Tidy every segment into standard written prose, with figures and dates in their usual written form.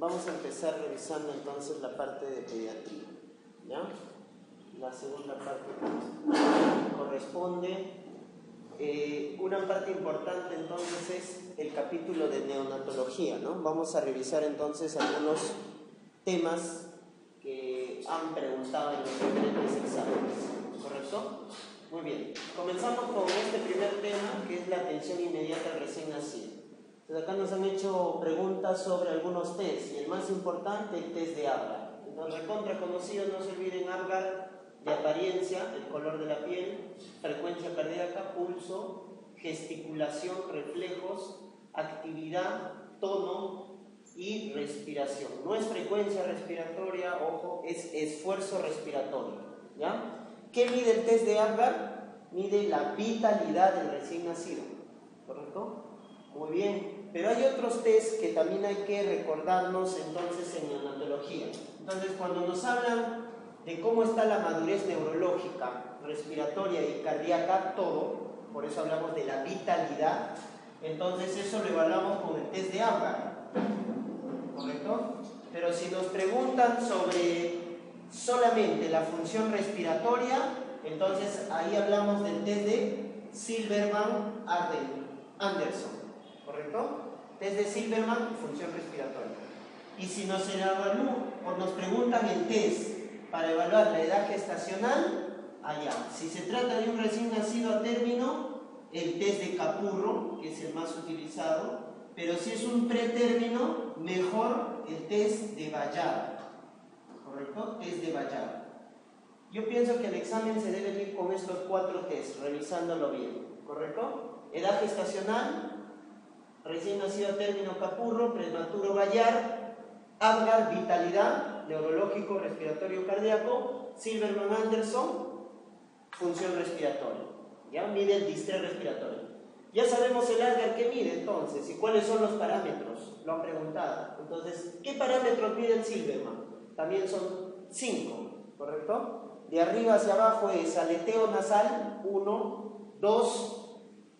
vamos a empezar revisando entonces la parte de pediatría, ¿ya? La segunda parte corresponde. Una parte importante entonces es el capítulo de neonatología, ¿no? Vamos a revisar entonces algunos temas que han preguntado en los diferentes exámenes, ¿correcto? Muy bien, comenzamos con este primer tema, que es la atención inmediata al recién nacido. Entonces acá nos han hecho preguntas sobre algunos test, y el más importante, el test de Apgar. Entonces, recontra conocido, no se olviden Apgar, de apariencia, el color de la piel, frecuencia cardíaca, pulso, gesticulación, reflejos, actividad, tono y respiración. No es frecuencia respiratoria, ojo, es esfuerzo respiratorio, ¿ya? ¿Qué mide el test de Apgar? Mide la vitalidad del recién nacido, ¿correcto? Muy bien, pero hay otros test que también hay que recordarnos entonces en neonatología. Entonces, cuando nos hablan de cómo está la madurez neurológica, respiratoria y cardíaca, todo, por eso hablamos de la vitalidad, entonces eso lo evaluamos con el test de Apgar, ¿correcto? Pero si nos preguntan sobre solamente la función respiratoria, entonces ahí hablamos del test de Silberman-Anderson, ¿correcto? Test de Silberman, función respiratoria. Y si nos evalúan o nos preguntan el test para evaluar la edad gestacional, allá. Si se trata de un recién nacido a término, el test de Capurro, que es el más utilizado, pero si es un pretérmino, mejor el test de Bayard, ¿correcto? Test de Bayard. Yo pienso que el examen se debe ir con estos 4 tests, revisándolo bien, ¿correcto? Edad gestacional, recién nacido a término Capurro, prematuro Bayard, Apgar, vitalidad, neurológico, respiratorio, cardíaco, Silberman-Anderson, función respiratoria. ¿Ya? Mide el distrés respiratorio. Ya sabemos el Apgar qué mide entonces y cuáles son los parámetros, lo han preguntado. Entonces, ¿qué parámetros mide el Silberman? También son 5, ¿correcto? De arriba hacia abajo es aleteo nasal, 1, 2,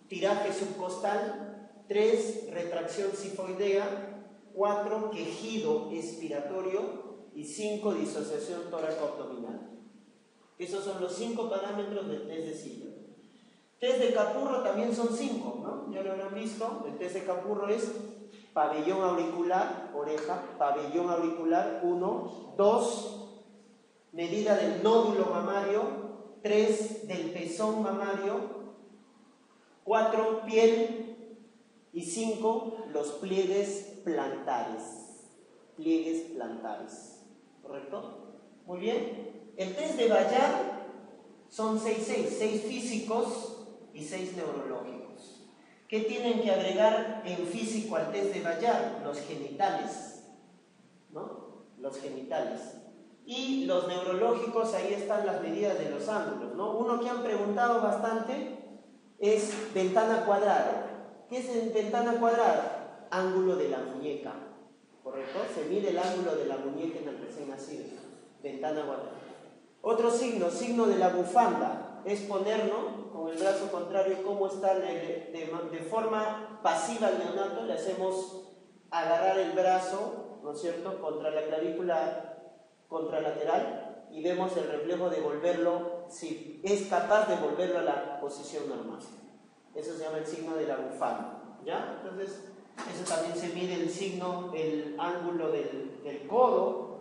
tiraje subcostal, 3, retracción sifoidea, 4, quejido expiratorio y 5, disociación tóraco-abdominal. Esos son los 5 parámetros del test de Silberman. Test de Capurro también son 5, ¿no? Ya lo habrán visto. El test de Capurro es pabellón auricular, oreja, pabellón auricular, 1, 2, medida del nódulo mamario, 3, del pezón mamario, 4, piel, y 5, los pliegues plantares. Pliegues plantares. ¿Correcto? Muy bien. El test de Bayard son 6 físicos y 6 neurológicos. ¿Qué tienen que agregar en físico al test de Bayard? Los genitales, ¿no? Los genitales. Y los neurológicos, ahí están las medidas de los ángulos, ¿no? Uno que han preguntado bastante es ventana cuadrada. ¿Qué es ventana cuadrada? Ángulo de la muñeca, ¿correcto? Se mide el ángulo de la muñeca en el recién nacido. Ventana cuadrada. Otro signo, signo de la bufanda, es ponernos con el brazo contrario cómo está de forma pasiva al neonato. Le hacemos agarrar el brazo, ¿no es cierto?, contra la clavícula contralateral y vemos el reflejo de volverlo, si es capaz de volverlo a la posición normal. Eso se llama el signo de la bufanda, ¿ya? Entonces, eso también se mide el signo, el ángulo del codo,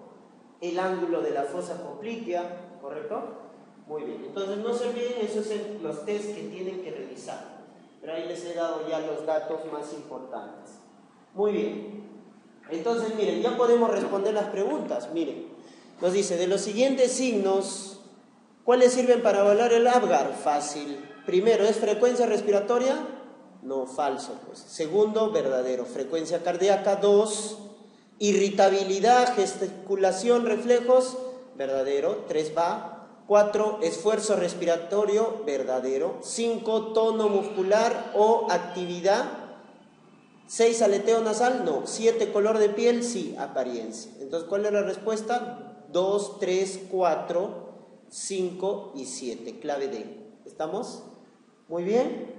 el ángulo de la fosa poplitea, ¿correcto? Muy bien, entonces no se olviden, esos son los test que tienen que revisar. Pero ahí les he dado ya los datos más importantes. Muy bien, entonces miren, ya podemos responder las preguntas. Miren, nos dice, de los siguientes signos, ¿cuáles sirven para evaluar el Apgar? Fácil. Primero, ¿es frecuencia respiratoria? No, falso, pues. Segundo, verdadero. Frecuencia cardíaca, 2. Irritabilidad, gesticulación, reflejos, verdadero. 3 va. 4, esfuerzo respiratorio, verdadero. 5, tono muscular o actividad. 6, aleteo nasal, no. 7, color de piel, sí, apariencia. Entonces, ¿cuál es la respuesta? 2, 3, 4, 5 y 7. Clave D. ¿Estamos? Muy bien.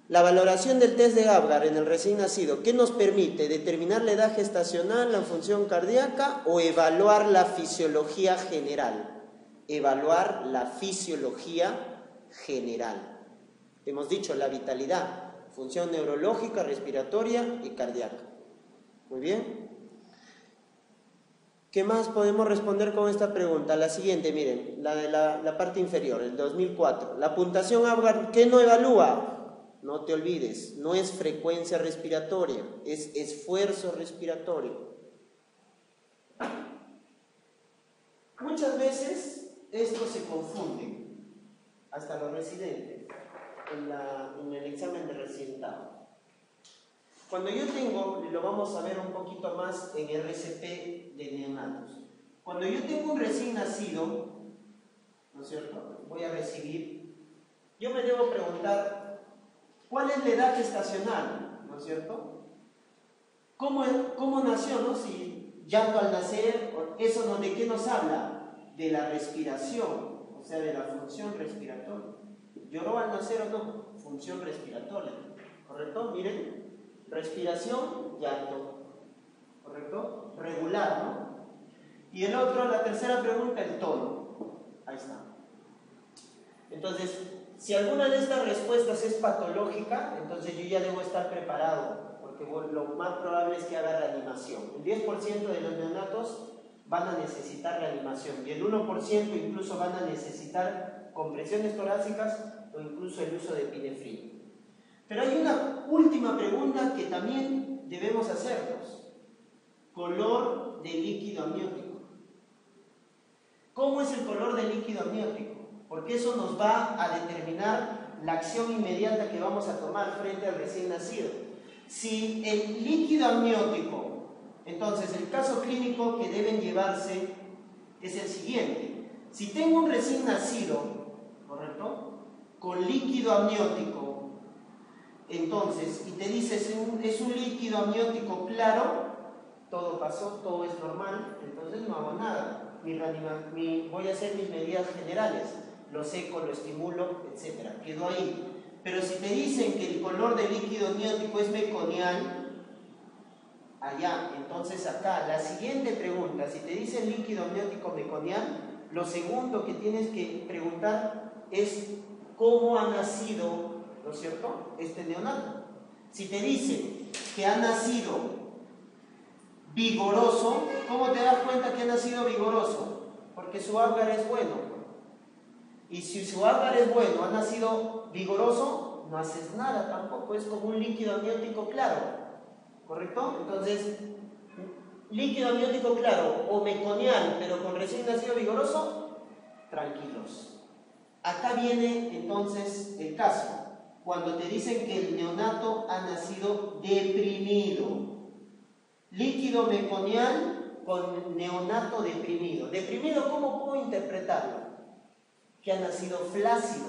La valoración del test de Apgar en el recién nacido, ¿qué nos permite? ¿Determinar la edad gestacional, la función cardíaca o evaluar la fisiología general? Evaluar la fisiología general. Hemos dicho la vitalidad, función neurológica, respiratoria y cardíaca. Muy bien. ¿Qué más podemos responder con esta pregunta? La siguiente, miren, la de la parte inferior, el 2004. La puntuación Apgar, ¿qué no evalúa? No te olvides, no es frecuencia respiratoria, es esfuerzo respiratorio. Muchas veces esto se confunde, hasta los residentes, en el examen de residentado. Cuando yo tengo, y lo vamos a ver un poquito más en RCP de neonatos, cuando yo tengo un recién nacido, ¿no es cierto?, voy a recibir, yo me debo preguntar, ¿cuál es la edad gestacional? ¿No es cierto? ¿Cómo nació? ¿No? Si llanto al nacer, ¿eso de qué nos habla? De la respiración, o sea, de la función respiratoria. ¿Lloró al nacer o no? Función respiratoria, ¿correcto? Miren, respiración, llanto, ¿correcto? Regular, ¿no? Y el otro, la tercera pregunta, el tono. Ahí está. Entonces, si alguna de estas respuestas es patológica, entonces yo ya debo estar preparado, porque lo más probable es que haga reanimación. El 10% de los neonatos van a necesitar reanimación y el 1% incluso van a necesitar compresiones torácicas o incluso el uso de epinefrina. Pero hay una última pregunta que también debemos hacernos. Color del líquido amniótico. ¿Cómo es el color del líquido amniótico? Porque eso nos va a determinar la acción inmediata que vamos a tomar frente al recién nacido. Si el líquido amniótico, entonces el caso clínico que deben llevarse es el siguiente. Si tengo un recién nacido, ¿correcto?, con líquido amniótico, entonces, y te dices es un líquido amniótico claro, todo pasó, todo es normal, entonces no hago nada. Voy a hacer mis medidas generales. Lo seco, lo estimulo, etc. Quedó ahí. Pero si te dicen que el color del líquido amniótico es meconial, allá, entonces acá, la siguiente pregunta, si te dicen líquido amniótico meconial, lo segundo que tienes que preguntar es cómo ha nacido, ¿no es cierto?, este neonato. Si te dicen que ha nacido vigoroso, ¿cómo te das cuenta que ha nacido vigoroso? Porque su Apgar es bueno. Y si su Apgar es bueno, ha nacido vigoroso, no haces nada tampoco, es como un líquido amniótico claro, ¿correcto? Entonces, líquido amniótico claro o meconial, pero con recién nacido vigoroso, tranquilos. Acá viene entonces el caso, cuando te dicen que el neonato ha nacido deprimido. Líquido meconial con neonato deprimido. Deprimido, ¿cómo puedo interpretarlo? Que ha nacido flácido,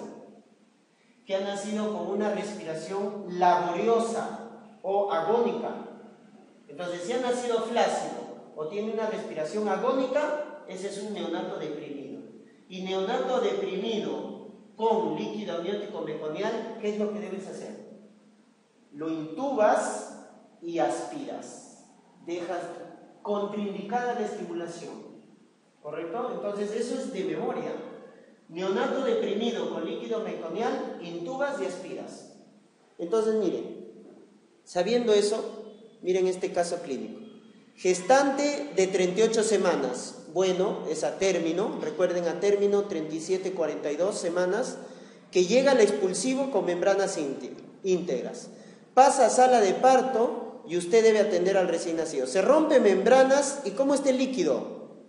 que ha nacido con una respiración laboriosa o agónica. Entonces, si ha nacido flácido o tiene una respiración agónica, ese es un neonato deprimido. Y neonato deprimido con líquido amniótico meconial, ¿qué es lo que debes hacer? Lo intubas y aspiras. Dejas contraindicada la estimulación, ¿correcto? Entonces, eso es de memoria. Neonato deprimido con líquido meconial, intubas y aspiras. Entonces, miren, sabiendo eso, miren este caso clínico. Gestante de 38 semanas, bueno, es a término, recuerden a término 37-42 semanas, que llega al expulsivo con membranas íntegras. Pasa a sala de parto y usted debe atender al recién nacido. Se rompe membranas y ¿cómo está el líquido?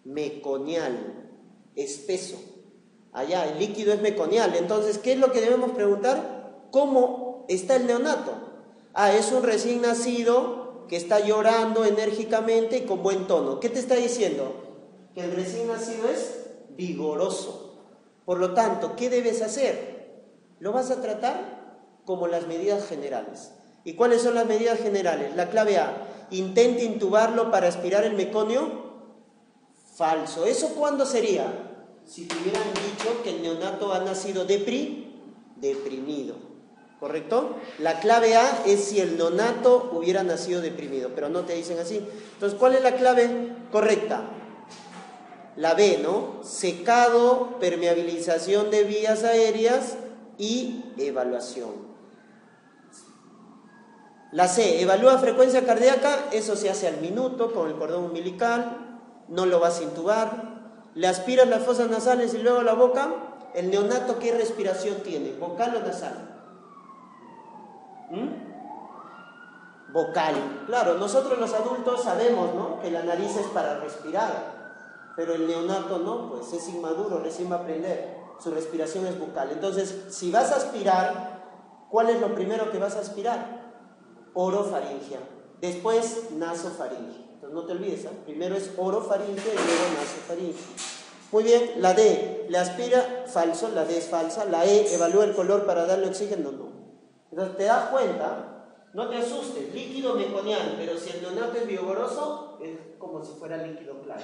Meconial, espeso. Allá, el líquido es meconial. Entonces, ¿qué es lo que debemos preguntar? ¿Cómo está el neonato? Es un recién nacido que está llorando enérgicamente y con buen tono. ¿Qué te está diciendo? Que el recién nacido es vigoroso. Por lo tanto, ¿qué debes hacer? Lo vas a tratar como las medidas generales. ¿Y cuáles son las medidas generales? La clave A, intente intubarlo para aspirar el meconio. Falso. ¿Eso cuándo sería? Si te hubieran dicho que el neonato ha nacido deprimido. ¿correcto? La clave A es si el neonato hubiera nacido deprimido, pero no te dicen así. Entonces, ¿cuál es la clave correcta? La B, ¿no? Secado, permeabilización de vías aéreas y evaluación. La C, evalúa frecuencia cardíaca, eso se hace al minuto con el cordón umbilical, no lo vas a intubar. Le aspiras las fosas nasales y luego la boca. ¿El neonato qué respiración tiene? ¿Vocal o nasal? Vocal. Claro, nosotros los adultos sabemos, ¿no?, que la nariz es para respirar, pero el neonato no, pues es inmaduro, recién va a aprender, su respiración es bucal. Entonces, si vas a aspirar, ¿cuál es lo primero que vas a aspirar? Orofaringea, después nasofaringea. Entonces no te olvides, ¿eh? Primero es orofaringea y luego nasofaringea. Muy bien, la D, le aspira, falso, la D es falsa. La E, evalúa el color para darle oxígeno, no. Entonces te das cuenta, no te asustes, líquido meconiano, pero si el neonato es vigoroso, es como si fuera líquido claro.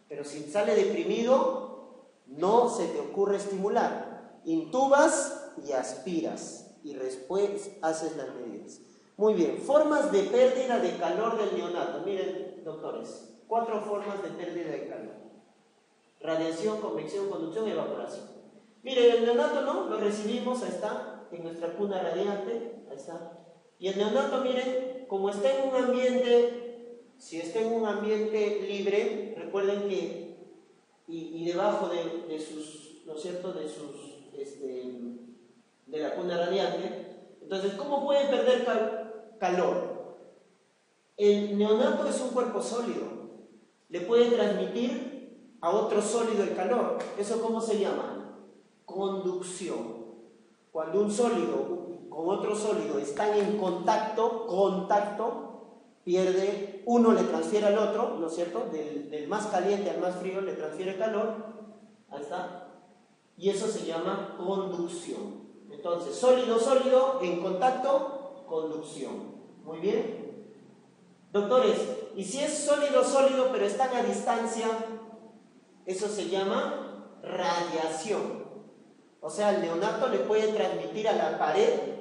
Pero si sale deprimido, no se te ocurre estimular. Intubas y aspiras y después haces las medidas. Muy bien, formas de pérdida de calor del neonato. Miren, doctores, 4 formas de pérdida de calor: radiación, convección, conducción, evaporación. Miren, el neonato, ¿no? Lo recibimos, ahí está, en nuestra cuna radiante, ahí está. Y el neonato, miren, como está en un ambiente, si está en un ambiente libre, recuerden que, y debajo de sus, ¿no es cierto?, de sus, de la cuna radiante, entonces, ¿cómo puede perder calor? El neonato es un cuerpo sólido, le puede transmitir a otro sólido el calor. ¿Eso cómo se llama? Conducción. Cuando un sólido con otro sólido están en contacto, pierde, uno le transfiere al otro, ¿no es cierto? Del más caliente al más frío le transfiere calor, ahí está, y eso se llama conducción. Entonces, sólido en contacto, conducción. Muy bien. Doctores, y si es sólido pero están a distancia, eso se llama radiación. O sea, el neonato le puede transmitir a la pared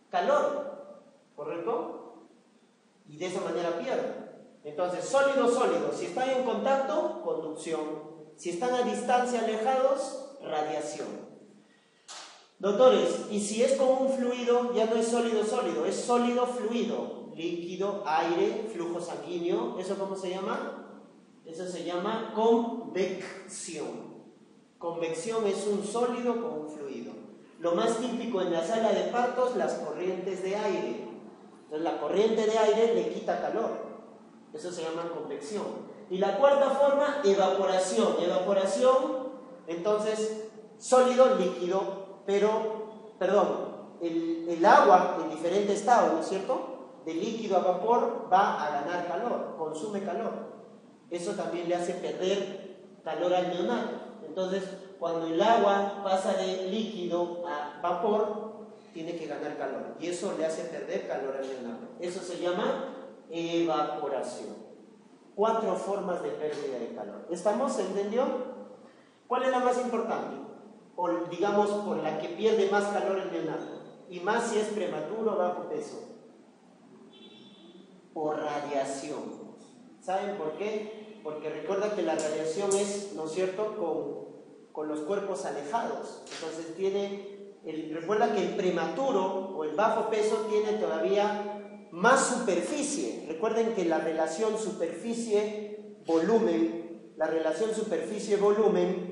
calor, ¿correcto? Y de esa manera pierde. Entonces, sólido, si están en contacto, conducción. Si están a distancia, alejados, radiación. Doctores, y si es como un fluido, ya no es sólido, es sólido-fluido, líquido, aire, flujo sanguíneo, ¿eso cómo se llama? Eso se llama convección. Convección es un sólido con un fluido. Lo más típico en la sala de partos, las corrientes de aire. Entonces la corriente de aire le quita calor, eso se llama convección. Y la cuarta forma, evaporación. Entonces, sólido, líquido, el agua en diferente estado, ¿no es cierto?, de líquido a vapor va a ganar calor, consume calor. Eso también le hace perder calor al neonato. Entonces, cuando el agua pasa de líquido a vapor, tiene que ganar calor. Y eso le hace perder calor al neonato. Eso se llama evaporación. 4 formas de pérdida de calor. ¿Estamos? ¿Se entendió? ¿Cuál es la más importante? O digamos, por la que pierde más calor el neonato, y más si es prematuro o bajo peso. Por radiación. ¿Saben por qué? Porque recuerda que la radiación es, ¿no es cierto?, con los cuerpos alejados. Entonces recuerda que el prematuro o el bajo peso tiene todavía más superficie. Recuerden que la relación superficie-volumen,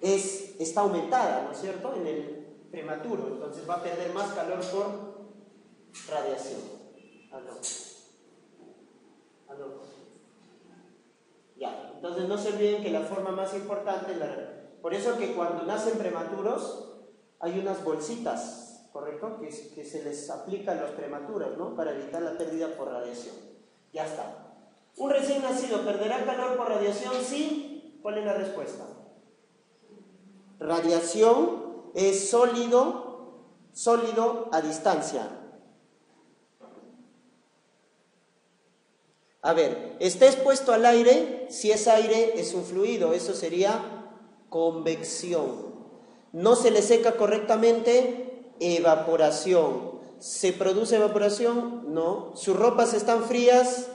está aumentada, ¿no es cierto?, en el prematuro. Entonces va a perder más calor por radiación. Ya, entonces no se olviden que la forma más importante es por eso que cuando nacen prematuros hay unas bolsitas, ¿correcto?, que se les aplica a los prematuros, ¿no?, para evitar la pérdida por radiación. Ya está. ¿Un recién nacido perderá calor por radiación? Sí. ¿Cuál es la respuesta? Radiación es sólido a distancia. A ver, está expuesto al aire. Si es aire, es un fluido, eso sería convección. No se le seca correctamente, Evaporación. ¿Se produce evaporación? No. ¿Sus ropas están frías?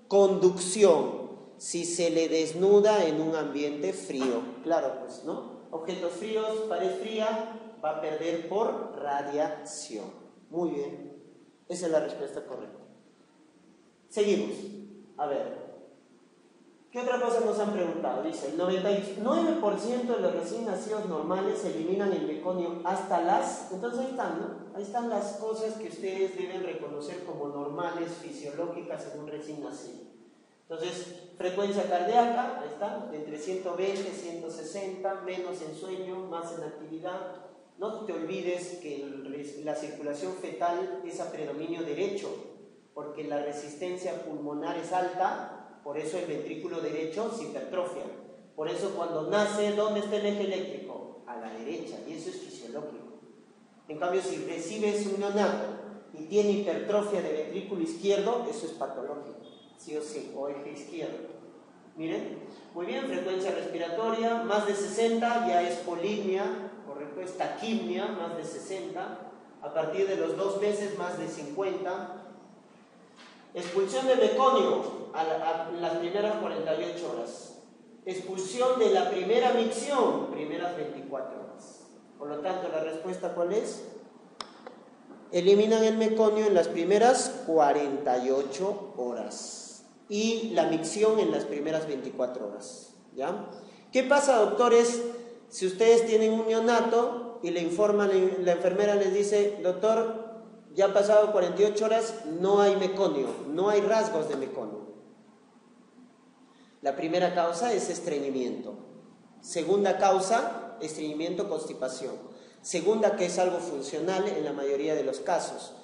Conducción. Si se le desnuda en un ambiente frío. Claro, pues, ¿no? Objetos fríos, pared fría, va a perder por radiación. Muy bien. Esa es la respuesta correcta. Seguimos. A ver. ¿Qué otra cosa nos han preguntado? Dice, el 99% de los recién nacidos normales eliminan el meconio hasta las... Entonces ahí están, ¿no? Ahí están las cosas que ustedes deben reconocer como normales, fisiológicas en un recién nacido. Entonces, frecuencia cardíaca, ahí está, entre 120 y 160, menos en sueño, más en actividad. No te olvides que la circulación fetal es a predominio derecho, porque la resistencia pulmonar es alta. Por eso el ventrículo derecho se hipertrofia. Por eso cuando nace, ¿dónde está el eje eléctrico? A la derecha, y eso es fisiológico. En cambio, si recibes un neonato y tiene hipertrofia de ventrículo izquierdo, eso es patológico, sí o sí, o eje izquierdo. Miren, muy bien, frecuencia respiratoria, más de 60 ya es polimnia, correcto, es taquimnia, más de 60. A partir de los 2 meses, más de 50. Expulsión de meconio en las primeras 48 horas. Expulsión de la primera micción, primeras 24 horas. Por lo tanto, la respuesta ¿cuál es? Eliminan el meconio en las primeras 48 horas y la micción en las primeras 24 horas. ¿Ya? ¿Qué pasa, doctores, si ustedes tienen un neonato y le informan, la enfermera les dice, doctor, ya han pasado 48 horas, no hay meconio, no hay rasgos de meconio? La primera causa es estreñimiento. Segunda causa, estreñimiento, constipación. Segunda, que es algo funcional en la mayoría de los casos.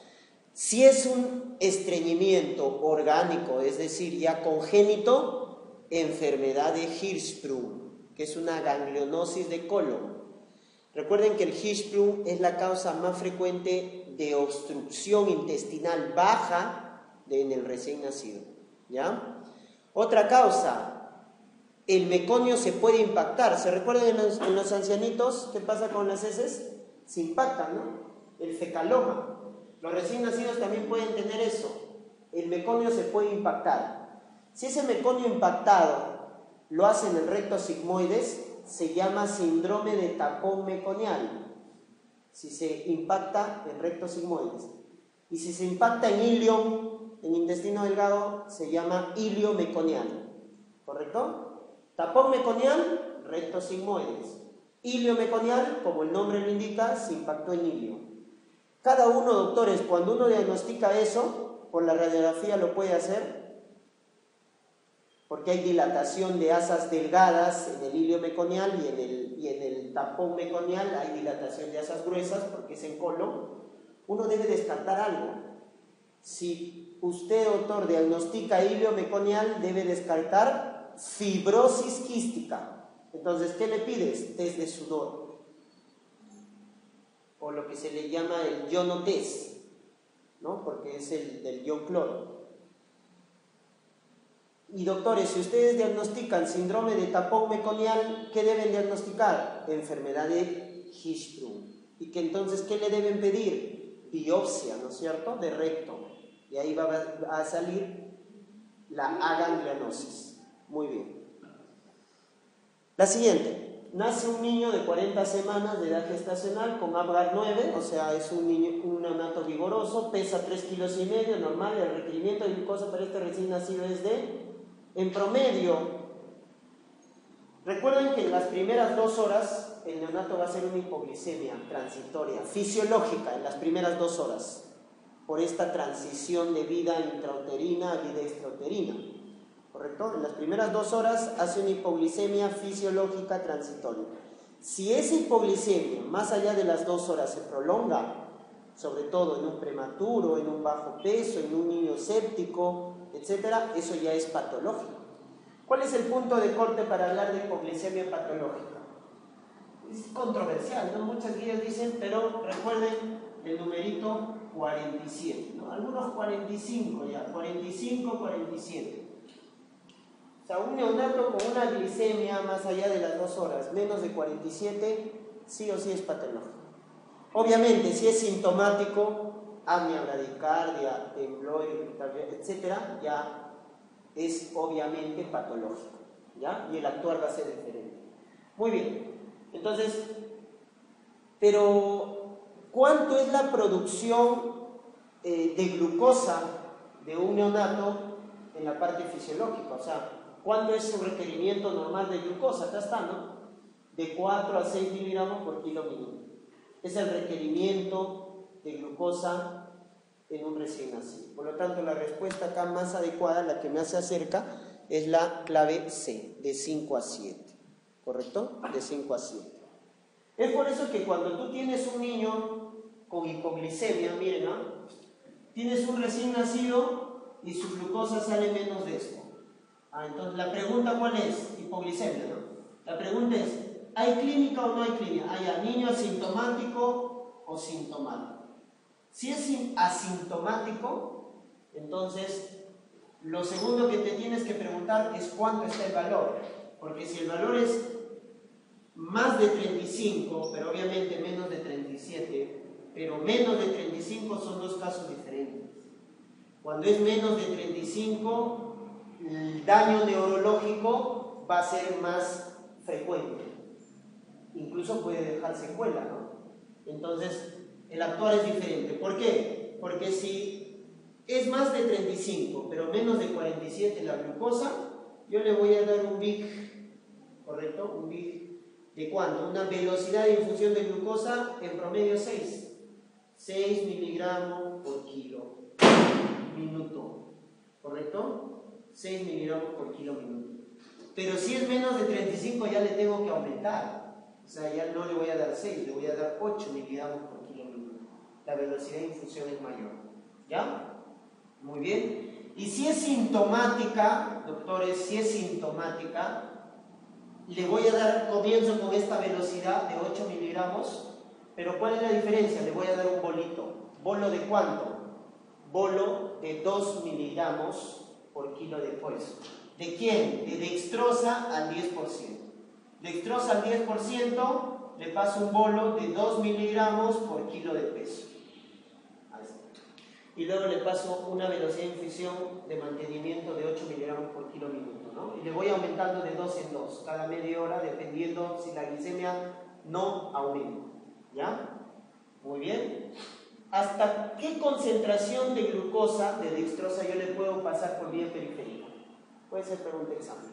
Si es un estreñimiento orgánico, es decir, ya congénito, enfermedad de Hirschsprung, que es una ganglionosis de colon. Recuerden que el Hirschsprung es la causa más frecuente de obstrucción intestinal baja en el recién nacido. ¿Ya? Otra causa, el meconio se puede impactar. ¿Se recuerdan en los ancianitos qué pasa con las heces? Se impactan, ¿no? El fecaloma. Los recién nacidos también pueden tener eso. El meconio se puede impactar. Si ese meconio impactado lo hace en el recto sigmoides, se llama síndrome de tapón meconial. Si se impacta en recto sigmoides. Y si se impacta en ilion, en intestino delgado, se llama ilio meconial. ¿Correcto? Tapón meconial, recto sigmoides. Ilio meconial, como el nombre lo indica, se impactó en ilio. Cada uno, doctores, cuando uno diagnostica eso, por la radiografía lo puede hacer, porque hay dilatación de asas delgadas en el ilio meconial y en el tapón meconial hay dilatación de asas gruesas porque es en colon. Uno debe descartar algo. Si usted, doctor, diagnostica ilio meconial, debe descartar fibrosis quística. Entonces, ¿qué le pides? Test de sudor, o lo que se le llama el ionotest, ¿no? Porque es el del ion cloro. Y doctores, si ustedes diagnostican síndrome de tapón meconial, ¿qué deben diagnosticar? Enfermedad de Hirschsprung. Y que entonces, ¿qué le deben pedir? Biopsia, ¿no es cierto? De recto. Y ahí va a salir la aganglionosis. Muy bien. La siguiente. Nace un niño de 40 semanas de edad gestacional con Apgar 9, o sea, es un neonato vigoroso, pesa 3,5 kilos, normal. El requerimiento de glucosa para este recién nacido es de, en promedio, recuerden que en las primeras 2 horas el neonato va a hacer una hipoglicemia transitoria, fisiológica, en las primeras 2 horas, por esta transición de vida intrauterina a vida extrauterina. ¿Correcto? En las primeras 2 horas hace una hipoglicemia fisiológica transitoria. Si esa hipoglicemia, más allá de las 2 horas, se prolonga, sobre todo en un prematuro, en un bajo peso, en un niño séptico, etcétera, eso ya es patológico. ¿Cuál es el punto de corte para hablar de hipoglicemia patológica? Es controversial, ¿no? Muchas guías dicen, pero recuerden el numerito 47, ¿no? Algunos 45 ya, 45, 47. O sea, un neonato con una glicemia más allá de las 2 horas, menos de 47, sí o sí es patológico. Obviamente, si es sintomático, apnea, bradicardia, temblor, etcétera, ya es obviamente patológico, ¿ya? Y el actuar va a ser diferente. Muy bien, entonces, pero ¿cuánto es la producción de glucosa de un neonato en la parte fisiológica? O sea, ¿cuánto es su requerimiento normal de glucosa? Acá está, ¿no? De 4 a 6 miligramos por kilo minuto. Es el requerimiento de glucosa en un recién nacido. Por lo tanto, la respuesta acá más adecuada, la que más se acerca, es la clave C, de 5 a 7. ¿Correcto? De 5 a 7. Es por eso que cuando tú tienes un niño con hipoglicemia, miren, ¿no? Tienes un recién nacido y su glucosa sale menos de esto. Entonces, la pregunta ¿cuál es? Hipoglicemia, ¿no? La pregunta es, ¿hay clínica o no hay clínica? ¿Hay niño asintomático o sintomático? Si es asintomático, entonces lo segundo que te tienes que preguntar es cuánto está el valor. Porque si el valor es más de 35, pero obviamente menos de 37, pero menos de 35 son dos casos diferentes. Cuando es menos de 35, el daño neurológico va a ser más frecuente. Incluso puede dejar secuela, ¿no? Entonces, el actuar es diferente. ¿Por qué? Porque si es más de 35, pero menos de 47 la glucosa, yo le voy a dar un BIC, ¿correcto? Un BIC ¿de cuánto? Una velocidad de infusión de glucosa en promedio 6. 6 miligramos por kilo minuto, ¿correcto? 6 miligramos por kilo minuto. Pero si es menos de 35 ya le tengo que aumentar. O sea, ya no le voy a dar 6, le voy a dar 8 miligramos por kilo minuto. La velocidad de infusión es mayor. ¿Ya? Muy bien. Y si es sintomática, doctores, si es sintomática, le voy a dar, comienzo con esta velocidad de 8 miligramos, pero ¿cuál es la diferencia? Le voy a dar un bolito. ¿Bolo de cuánto? Bolo de 2 miligramos por kilo de peso. ¿De quién? De dextrosa al 10%. Dextrosa al 10%, le paso un bolo de 2 miligramos por kilo de peso. Y luego le paso una velocidad de infusión de mantenimiento de 8 miligramos por kilo minuto, ¿no? Y le voy aumentando de 2 en 2, cada media hora, dependiendo si la glicemia no aumenta. ¿Ya? Muy bien. ¿Hasta qué concentración de glucosa, de dextrosa, yo le puedo pasar por vía periférica? Puede ser pregunta de examen.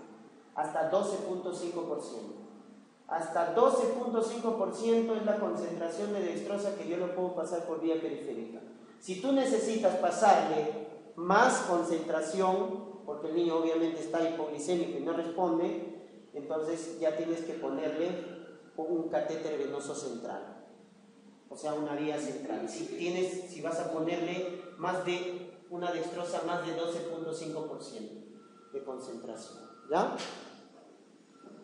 Hasta 12.5%. Hasta 12.5% es la concentración de dextrosa que yo le puedo pasar por vía periférica. Si tú necesitas pasarle más concentración, porque el niño obviamente está hipoglicémico y no responde, entonces ya tienes que ponerle un catéter venoso central, o sea, una vía central. Si vas a ponerle más de una dextrosa, más de 12.5% de concentración, ¿ya?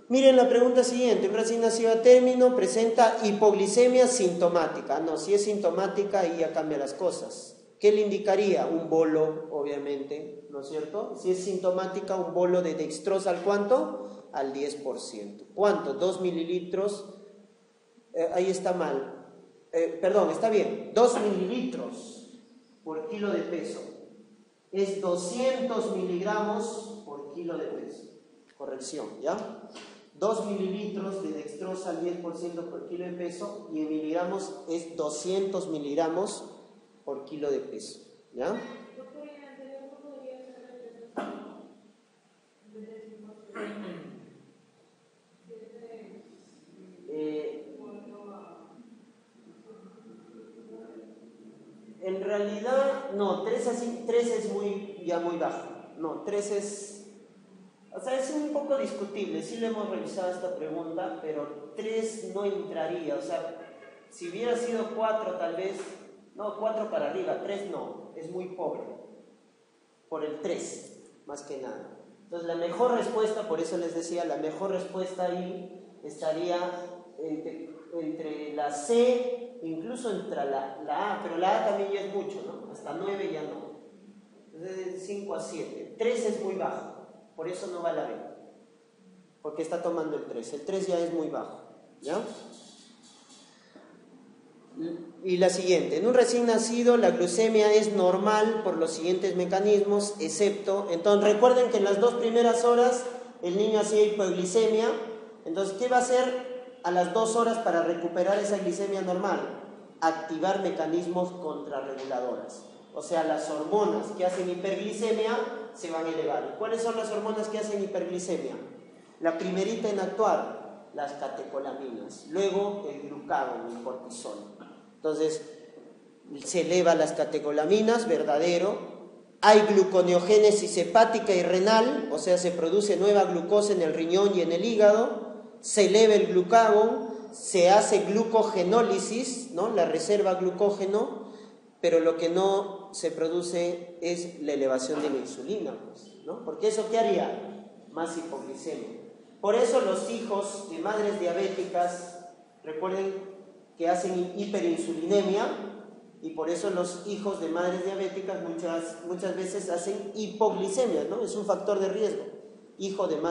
Miren la pregunta siguiente, un recién nacido a término presenta hipoglicemia sintomática. No, si es sintomática ahí ya cambia las cosas. ¿Qué le indicaría? Un bolo, obviamente, ¿no es cierto? Si es sintomática, un bolo de dextrosa, ¿al cuánto? Al 10%. ¿Cuánto? 2 mililitros, ahí está mal. Perdón, está bien, 2 mililitros por kilo de peso. Es 200 miligramos por kilo de peso. Corrección, ¿ya? 2 mililitros de dextrosa al 10% por kilo de peso y en miligramos es 200 miligramos por kilo de peso, ¿ya? En realidad, no, 3 es ya muy bajo. No, 3 es... O sea, es un poco discutible, sí le hemos revisado esta pregunta, pero 3 no entraría, o sea, si hubiera sido 4 tal vez, no, 4 para arriba, 3 no, es muy pobre, por el 3, más que nada. Entonces la mejor respuesta, por eso les decía, la mejor respuesta ahí estaría entre la C, incluso entre la A, pero la A también ya es mucho, ¿no? Hasta 9 ya no. Entonces de 5 a 7, 3 es muy bajo. Por eso no va a la B, porque está tomando el 3. El 3 ya es muy bajo, ¿ya? Y la siguiente, en un recién nacido la glucemia es normal por los siguientes mecanismos, excepto, entonces recuerden que en las 2 primeras horas el niño hacía hipoglicemia, entonces ¿qué va a hacer a las 2 horas para recuperar esa glicemia normal? Activar mecanismos contrarreguladores, o sea, las hormonas que hacen hiperglicemia se van a elevar. ¿Cuáles son las hormonas que hacen hiperglicemia? La primerita en actuar, las catecolaminas, luego el glucagón, el cortisol. Entonces, se eleva las catecolaminas, verdadero. Hay gluconeogénesis hepática y renal, o sea, se produce nueva glucosa en el riñón y en el hígado. Se eleva el glucagón, se hace glucogenólisis, ¿no? La reserva glucógeno, pero lo que no se produce es la elevación de la insulina, pues, ¿no? Porque eso, ¿qué haría? Más hipoglicemia. Por eso los hijos de madres diabéticas, recuerden que hacen hiperinsulinemia, y por eso los hijos de madres diabéticas muchas veces hacen hipoglicemia, ¿no? Es un factor de riesgo. Hijo de madre